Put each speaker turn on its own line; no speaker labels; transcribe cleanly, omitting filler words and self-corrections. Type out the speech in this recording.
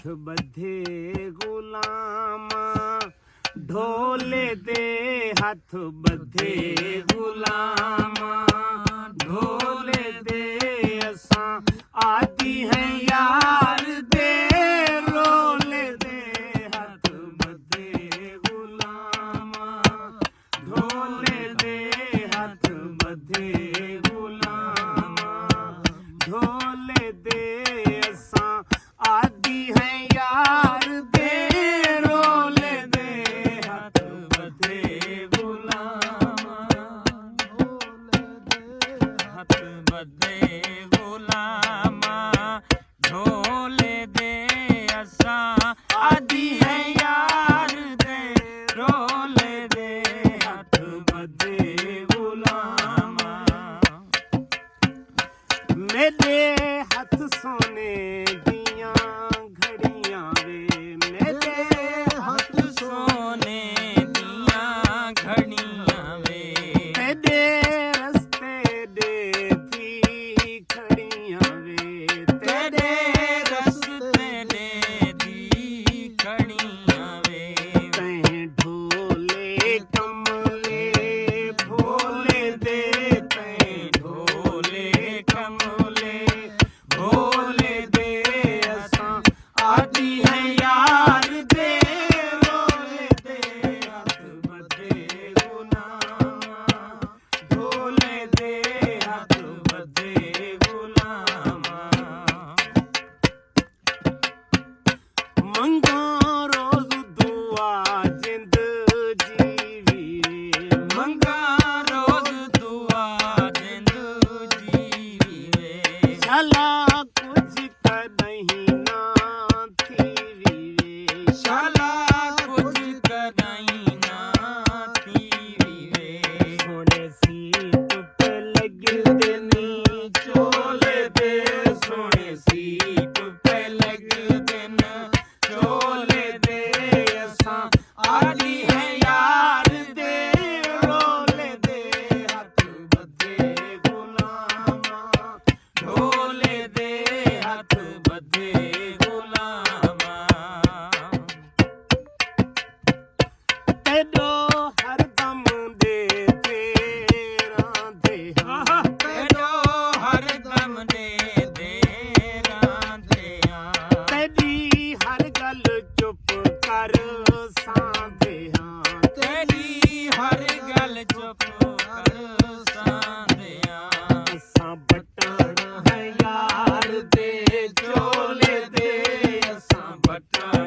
ਹੱਥ ਬੱਧੇ ਗੁਲਾਮਾਂ ਢੋਲੇ ਦੇ ਹੱਥ ਬੱਧੇ ਗੁਲਾਮਾਂ ਢੋਲੇ ਦੇ ਅਸਾਂ ਆਦੀ ਹੈ ਯਾਰ ਦੇ ਰੋਲੇ ਦੇ ਹੱਥ ਬੱਧੇ ਗੁਲਾਮਾਂ ਢੋਲੇ ਦੇ ਹੱਥ ਬੱਧੇ ਗੁਲਾਮਾਂ ਢੋਲੇ ਦੇ ਅਸਾਂ ਆਦੀ ਹੈ ਯਾਰ ਦੇ ਰੋਲੇ ਦੇ ਹੱਥ ਬੱਧੇ ਗੁਲਾਮਾਂ ਢੋਲੇ ਦੇ ਹੱਥ ਬੱਧੇ ਗੁਲਾਮਾਂ ਢੋਲੇ ਦੇ ਅਸਾਂ ਆਦੀ ਹੈ ਯਾਰ ਦੇ ਰੋਲੇ ਦੇ ਹੱਥ ਬੱਧੇ ਗੁਲਾਮਾਂ ਮੇਰੇ ਹੱਥ ਸੋਨੇ ਦੀਆਂ ਘੜੀਆਂ ਵੇ ਮੇਰੇ ਹੱਥ ਸੋਨੇ ਦੀਆਂ ਘੜੀਆਂ ਵੇ ਤੇਰੇ ਰਸਤੇ ਦੇ ਦੀ ਖੜੀਆਂ ਵੇ ਤੇਰੇ ਰਸਤੇ ਦੇ ਦੀ ਖੜੀਆਂ ਵੇ ਤੈਂ ਢੋਲੇ ਕਮਲੇ ਭੋਲੇ ਦੇ ਤੈਂ ਢੋਲੇ ਕਮਲੇ ਭੋਲੇ ਦੇ ਅਸਾਂ ਆਦੀ ਹੈ ਯਾਰ ਦੇ ਰੋਲੇ ਦੇ ਹੱਥ ਬੱਧੇ ਗੁਲਾਮਾਂ ਢੋਲੇ ਦੇ ਹੱਥ ਬੱਧੇ ਗੁਲਾਮਾਂ ਮੰਗਾਂ ਰੋਜ਼ ਦੁਆ ਜਿੰਦ ਜੀਵੀਏ ਮੰਗਾਂ ਰੋਜ਼ ਦੁਆ ਜਿੰਦ ਜੀਵੀਏ ਸ਼ਾਲਾ ਕੁਝ ਕਰ ਨਹੀਂ ਨਾ ਥੀਵੀਏ ਸ਼ਾਲਾ ਕੁਝ ਕਰ ਨਹੀਂ ਨਾ ਥੀਵੀਏ ਸੋਨੇ ਸੀਪ ਤੇ ਲੱਗਦੇ ਨੀ ਚੋਲੇ ਦੇ ਸੋਨੇ ਸੀਪ ਤੇ ਲੱਗਦੇ ਨ ਚੋਲੇ ਦੇ ਅਸਾਂ ਆਦੀ ਹੈ ਯਾਰ ਦੇ ਰੋਲੇ ਦੇ ਹੱਥ ਬੱਧੇ ਗੁਲਾਮਾਂ ਢੋਲੇ ਦੇ ਹੱਥ ਬੱਧੇ ਗੁਲਾਮਾਂ ਤੈਨੂੰ ਹਰਦਮ ਦੇ ਤੇਰਾਂ ਦੇ ਹਾਂ ਤੈਨੂੰ ਹਰਦਮ ਦੇ ਤੇਰਾਂ ਦੇ ਹਾਂ ਤੇਰੀ ਹਰ ਗੱਲ ਚੁੱਪ ਕਰ ਸਾਂਦੇ ਹਾਂ ਤੇਰੀ ਹਰ ਗੱਲ ਚੁੱਪ ਕਰ ਸਾਂਦੇ ਹਾਂ ਅਸਾਂ ਬਟਣਾ ਹੈ ਯਾਰ ਦੇ ਚੋਲੇ ਦੇ ਅਸਾਂ ਬਟਣਾ